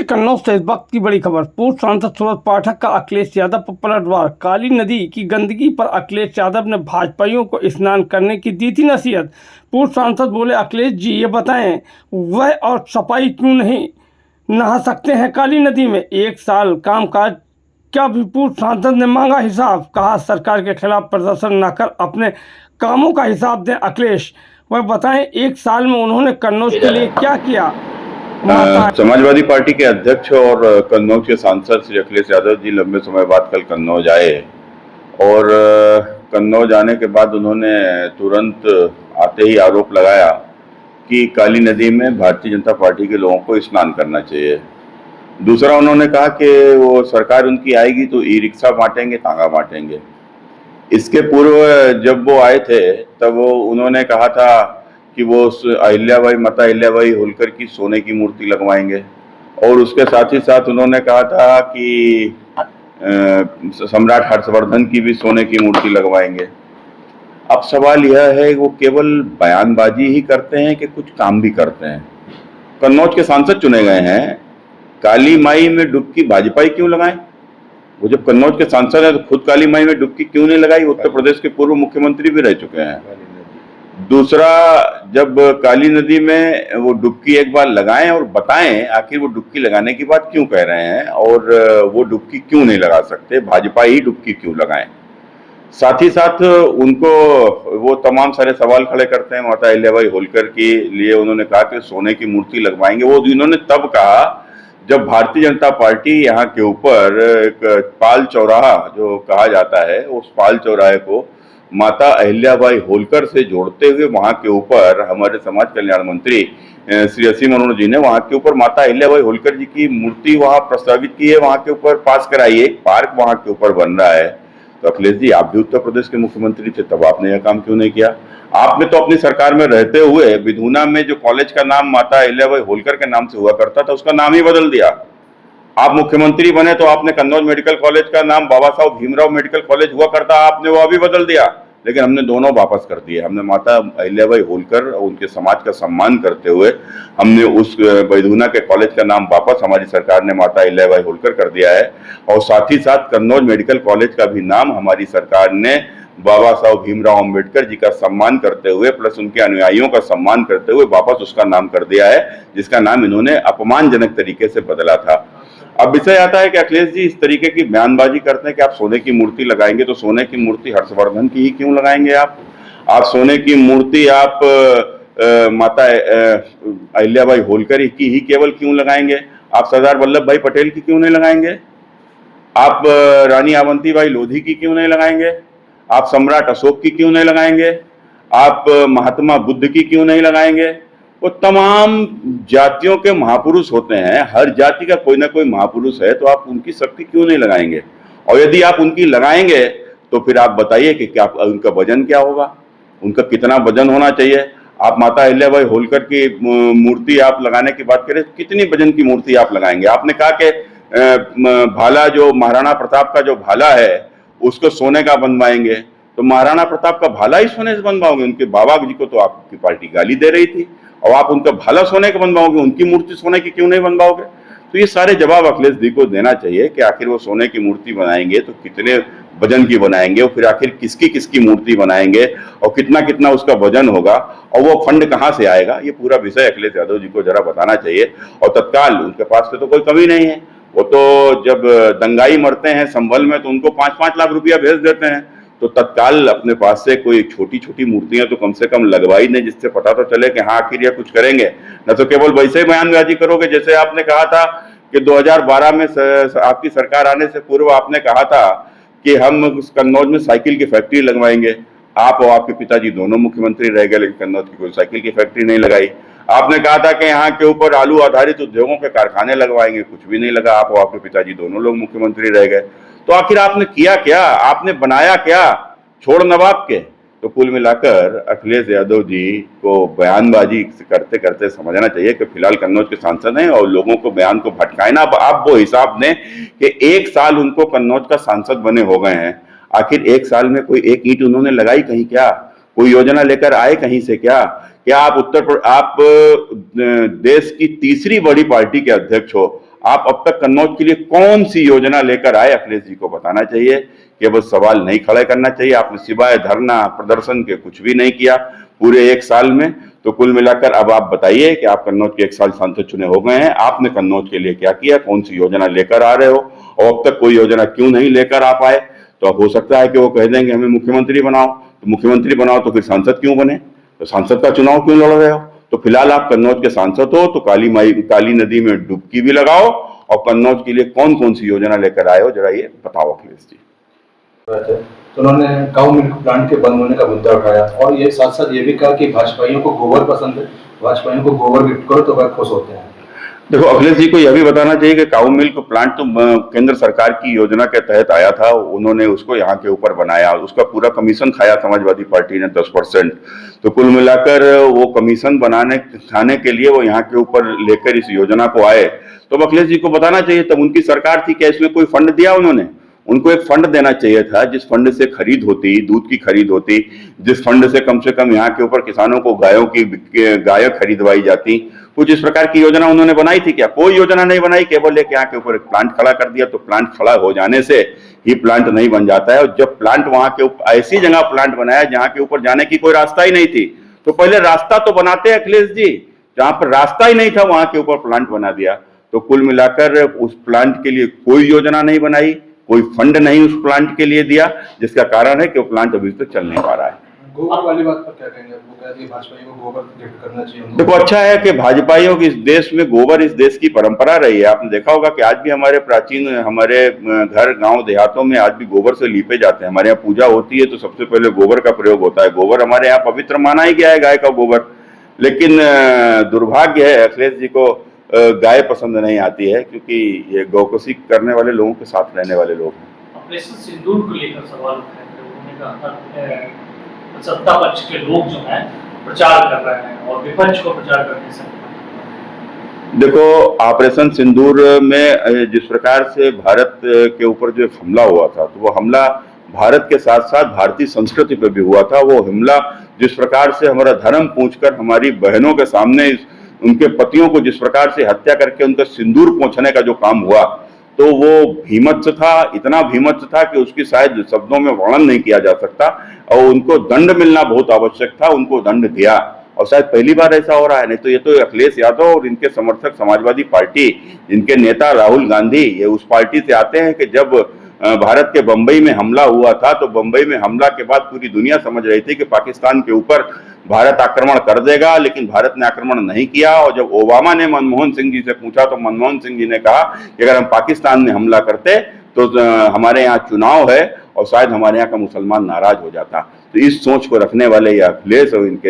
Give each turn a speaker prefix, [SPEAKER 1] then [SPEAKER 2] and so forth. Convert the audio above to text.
[SPEAKER 1] दोस्तों, कन्नौज से इस वक्त की बड़ी खबर। पूर्व सांसद सूरज पाठक का अखिलेश यादव पर पलटवार। काली नदी की गंदगी पर अखिलेश यादव ने भाजपाइयों को स्नान करने की दी थी नसीहत। पूर्व सांसद बोले, अखिलेश जी ये बताएं वह और सपाई क्यों नहीं नहा सकते हैं काली नदी में। 1 साल कामकाज क्या भी पूर्व सांसद ने मांगा हिसाब। कहा सरकार के खिलाफ प्रदर्शन न कर अपने कामों का हिसाब दें अखिलेश। वह बताएं 1 साल में उन्होंने कन्नौज के लिए क्या किया।
[SPEAKER 2] समाजवादी पार्टी के अध्यक्ष और कन्नौज के सांसद श्री अखिलेश यादव जी लंबे समय बाद कल कन्नौज आए और कन्नौज आने के बाद उन्होंने तुरंत आते ही आरोप लगाया कि काली नदी में भारतीय जनता पार्टी के लोगों को स्नान करना चाहिए। दूसरा, उन्होंने कहा कि वो सरकार उनकी आएगी तो ई रिक्शा बांटेंगे, तांगा बांटेंगे। इसके पूर्व जब वो आए थे तब उन्होंने कहा था कि वो अहिल्याबाई, माता अहिल्याबाई होलकर की सोने की मूर्ति लगवाएंगे और उसके साथ ही साथ उन्होंने कहा था कि सम्राट हर्षवर्धन की भी सोने की मूर्ति लगवाएंगे। अब सवाल यह है वो केवल बयानबाजी ही करते हैं कि कुछ काम भी करते हैं। कन्नौज के सांसद चुने गए हैं, काली माई में डुबकी भाजपा क्यों लगाएं? वो जब कन्नौज के सांसद है तो खुद काली माई में डुबकी क्यों नहीं लगाई? उत्तर प्रदेश के पूर्व मुख्यमंत्री भी रह चुके हैं। दूसरा, जब काली नदी में वो डुबकी एक बार लगाएं और बताएं आखिर वो डुबकी लगाने की बात क्यों कह रहे हैं और वो डुबकी क्यों नहीं लगा सकते, भाजपा ही डुबकी क्यों लगाएं। साथ ही साथ उनको वो तमाम सारे सवाल खड़े करते हैं। माता अहिल्याबाई होलकर के लिए उन्होंने कहा कि सोने की मूर्ति लगवाएंगे। वो इन्होंने तब कहा जब भारतीय जनता पार्टी यहाँ के ऊपर एक पाल चौराहा जो कहा जाता है, उस पाल चौराहे को माता अहिल्याबाई होलकर से जोड़ते हुए वहां के ऊपर हमारे समाज कल्याण मंत्री श्री असीम अरुण जी ने वहां के ऊपर माता अहिल्याबाई होलकर जी की मूर्ति वहां प्रस्तावित की है, वहां के ऊपर पास कराई है। एक पार्क वहां के ऊपर बन रहा है। तो अखिलेश जी, आप भी उत्तर प्रदेश के मुख्यमंत्री थे, तब आपने यह काम क्यों नहीं किया? आपने तो अपनी सरकार में रहते हुए विधुना में जो कॉलेज का नाम माता अहिल्याबाई होलकर के नाम से हुआ करता था उसका नाम ही बदल दिया। आप मुख्यमंत्री बने तो आपने कन्नौज मेडिकल कॉलेज का नाम बाबा साहब भीमराव मेडिकल कॉलेज हुआ करता, आपने वो अभी बदल दिया। लेकिन हमने दोनों वापस कर दिए। हमने माता अहिल्याबाई होलकर और उनके समाज का सम्मान करते हुए हमने उस बैधुना के कॉलेज का नाम वापस हमारी सरकार ने माता अहिल्याबाई होलकर कर दिया है और साथ ही साथ कन्नौज मेडिकल कॉलेज का भी नाम हमारी सरकार ने बाबा साहब भीमराव अम्बेडकर जी का सम्मान करते हुए प्लस उनके अनुयायियों का सम्मान करते हुए वापस उसका नाम कर दिया है, जिसका नाम इन्होंने अपमानजनक तरीके से बदला था। अब विषय आता है कि अखिलेश जी इस तरीके की बयानबाजी करते हैं कि आप सोने की मूर्ति लगाएंगे, तो सोने की मूर्ति हर्षवर्धन की ही क्यों लगाएंगे? आप सोने की मूर्ति आप माता अहिल्याबाई होलकर की ही केवल क्यों लगाएंगे? आप सरदार वल्लभ भाई पटेल की क्यों नहीं लगाएंगे? आप रानी अवंतीबाई लोधी की क्यों नहीं लगाएंगे? आप सम्राट अशोक की क्यों नहीं लगाएंगे? आप महात्मा बुद्ध की क्यों नहीं लगाएंगे? वो तमाम जातियों के महापुरुष होते हैं, हर जाति का कोई ना कोई महापुरुष है, तो आप उनकी शक्ति क्यों नहीं लगाएंगे? और यदि आप उनकी लगाएंगे तो फिर आप बताइए कि क्या उनका वजन क्या होगा, उनका कितना वजन होना चाहिए? आप माता अहिल्याबाई होलकर की मूर्ति आप लगाने की बात करें, कितनी वजन की मूर्ति आप लगाएंगे? आपने कहा कि भाला, जो महाराणा प्रताप का जो भाला है उसको सोने का बनवाएंगे, तो महाराणा प्रताप का भाला ही सोने से बनवाओगे? उनके बाबा जी को तो आपकी पार्टी गाली दे रही थी और आप उनका भाला सोने का बनवाओगे, उनकी मूर्ति सोने की क्यों नहीं बनवाओगे? तो ये सारे जवाब अखिलेश जी को देना चाहिए कि आखिर वो सोने की मूर्ति बनाएंगे तो कितने वजन की बनाएंगे और फिर आखिर किसकी किसकी मूर्ति बनाएंगे और कितना कितना उसका वजन होगा और वो फंड कहाँ से आएगा? ये पूरा विषय अखिलेश यादव जी को जरा बताना चाहिए। और तत्काल उनके पास तो कोई कमी नहीं है, वो तो जब दंगाई मरते हैं संभल में तो उनको 5-5 लाख रुपया भेज देते हैं, तो तत्काल अपने पास से कोई छोटी छोटी मूर्तियां तो कम से कम लगवाई नहीं, जिससे पता तो चले कि हाँ आखिर यह कुछ करेंगे। न तो केवल वैसे ही बयानबाजी करोगे जैसे आपने कहा था कि 2012 में आपकी सरकार आने से पूर्व आपने कहा था कि हम कन्नौज में साइकिल की फैक्ट्री लगवाएंगे। आप और आपके पिताजी दोनों मुख्यमंत्री रह गए लेकिन कन्नौज की कोई साइकिल की फैक्ट्री नहीं लगाई। आपने कहा था कि यहाँ के ऊपर आलू आधारित उद्योगों के कारखाने लगवाएंगे, कुछ भी नहीं लगा। आप और आपके पिताजी दोनों लोग मुख्यमंत्री रह गए। तो आखिर आपने किया क्या? आपने बनाया क्या छोड़ नवाब के? तो कुल मिलाकर अखिलेश यादव जी को बयानबाजी करते करते समझना चाहिए कि फिलहाल कन्नौज के सांसद हैं और लोगों को बयान को भटकाए ना। आप वो हिसाब दें कि 1 साल उनको कन्नौज का सांसद बने हो गए हैं, आखिर 1 साल में कोई एक ईंट उन्होंने लगाई कहीं क्या? कोई योजना लेकर आए कहीं से क्या? क्या आप देश की तीसरी बड़ी पार्टी के अध्यक्ष हो, आप अब तक कन्नौज के लिए कौन सी योजना लेकर आए, अखिलेश जी को बताना चाहिए। केवल सवाल नहीं खड़े करना चाहिए। आपने सिवाय धरना प्रदर्शन के कुछ भी नहीं किया पूरे 1 साल में। तो कुल मिलाकर अब आप बताइए कि आप कन्नौज के 1 साल सांसद चुने हो गए हैं, आपने कन्नौज के लिए क्या किया, कौन सी योजना लेकर आ रहे हो, और अब तक कोई योजना क्यों नहीं लेकर आ पाए। तो अब हो सकता है कि वो कह देंगे हमें मुख्यमंत्री बनाओ, तो मुख्यमंत्री बनाओ तो फिर सांसद क्यों बने, तो सांसद का चुनाव क्यों लड़ रहे हो। तो फिलहाल आप कन्नौज के सांसद हो तो काली नदी में डुबकी भी लगाओ, और कन्नौज के लिए कौन कौन सी योजना लेकर आए हो जरा ये बताओ अखिलेश जी।
[SPEAKER 3] तो उन्होंने काऊ मिल्क प्लांट के बंद होने का मुद्दा उठाया और ये साथ साथ ये भी कहा कि भाजपाइयों को गोबर पसंद है, भाजपाइयों को गोबर गिफ्ट करो तो वह खुश होते हैं।
[SPEAKER 2] देखो अखिलेश जी को यह भी बताना चाहिए कि काऊ मिल्क प्लांट तो केंद्र सरकार की योजना के तहत आया था, उन्होंने उसको यहाँ के ऊपर बनाया, उसका पूरा कमीशन खाया समाजवादी पार्टी ने 10%। तो कुल मिलाकर वो कमीशन खाने के लिए वो यहाँ के ऊपर लेकर इस योजना को आए। तो अखिलेश जी को बताना चाहिए, तब उनकी सरकार थी, क्या इसमें कोई फंड दिया उन्होंने। उनको एक फंड देना चाहिए था, जिस फंड से खरीद होती, दूध की खरीद होती, जिस फंड से कम यहाँ के ऊपर किसानों को गाय खरीदवाई जाती। कुछ इस प्रकार की योजना उन्होंने बनाई थी क्या? कोई योजना नहीं बनाई, केवल एक यहाँ के ऊपर एक प्लांट खड़ा कर दिया। तो प्लांट खड़ा हो जाने से ही प्लांट नहीं बन जाता है, और जब प्लांट वहां के ऊपर ऐसी जगह प्लांट बनाया जहां के ऊपर जाने की कोई रास्ता ही नहीं थी, तो पहले रास्ता तो बनाते हैं अखिलेश जी, जहां पर रास्ता ही नहीं था वहां के ऊपर प्लांट बना दिया। तो कुल मिलाकर उस प्लांट के लिए कोई योजना नहीं बनाई, कोई फंड नहीं उस प्लांट के लिए दिया, जिसका कारण है कि वो प्लांट अभी तक चल नहीं पा रहा है।
[SPEAKER 3] गोबर वाली बात पर क्या कहेंगे? वो कहते हैं भाजपाइयों को गोबर गिफ्ट करना चाहिए।
[SPEAKER 2] देखो अच्छा है कि भाजपाइयों की इस देश में गोबर इस देश की परंपरा रही है। आपने देखा होगा कि आज भी हमारे घर गांव देहातों में आज भी गोबर से लीपे जाते हैं। हमारे यहाँ पूजा होती है तो सबसे पहले गोबर का प्रयोग होता है। गोबर हमारे यहाँ पवित्र माना ही गया है, गाय का गोबर। लेकिन दुर्भाग्य है अखिलेश जी को गाय पसंद नहीं आती है, क्योंकि ये गौकसी करने वाले लोगों के साथ रहने वाले लोग हैं।
[SPEAKER 4] ऑपरेशन सिंदूर को लेकर सवाल उठाए थे, उन्होंने कहा था सत्ता पक्ष के लोग जो हैं प्रचार कर रहे हैं और विपक्ष को प्रचार करने से।
[SPEAKER 2] देखो ऑपरेशन सिंदूर में जिस प्रकार से भारत के ऊपर जो हमला हुआ था, तो वो हमला भारत के साथ साथ भारतीय संस्कृति पे भी हुआ था। वो हमला जिस प्रकार से हमारा धर्म पूछकर हमारी बहनों के सामने उनके पतियों को जिस प्रकार से हत्या करके उनका सिंदूर पोंछने का जो काम हुआ, तो वो भीमत्स था, इतना भीमत्स था कि उसकी शायद शब्दों में वर्णन नहीं किया जा सकता, और उनको दंड मिलना बहुत आवश्यक था, उनको दंड दिया। और शायद पहली बार ऐसा हो रहा है, नहीं तो ये तो अखिलेश यादव और इनके समर्थक समाजवादी पार्टी, इनके नेता राहुल गांधी, ये उस पार्टी से आते हैं कि जब भारत के बंबई में हमला हुआ था, तो बंबई में हमला के बाद पूरी दुनिया समझ रही थी कि पाकिस्तान के ऊपर भारत आक्रमण कर देगा, लेकिन भारत ने आक्रमण नहीं किया। और जब ओबामा ने मनमोहन सिंह जी से पूछा तो मनमोहन सिंह जी ने कहा कि अगर हम पाकिस्तान में हमला करते तो हमारे यहाँ चुनाव है और शायद हमारे यहाँ का मुसलमान नाराज हो जाता। तो इस सोच को रखने वाले ये अखिलेश और इनके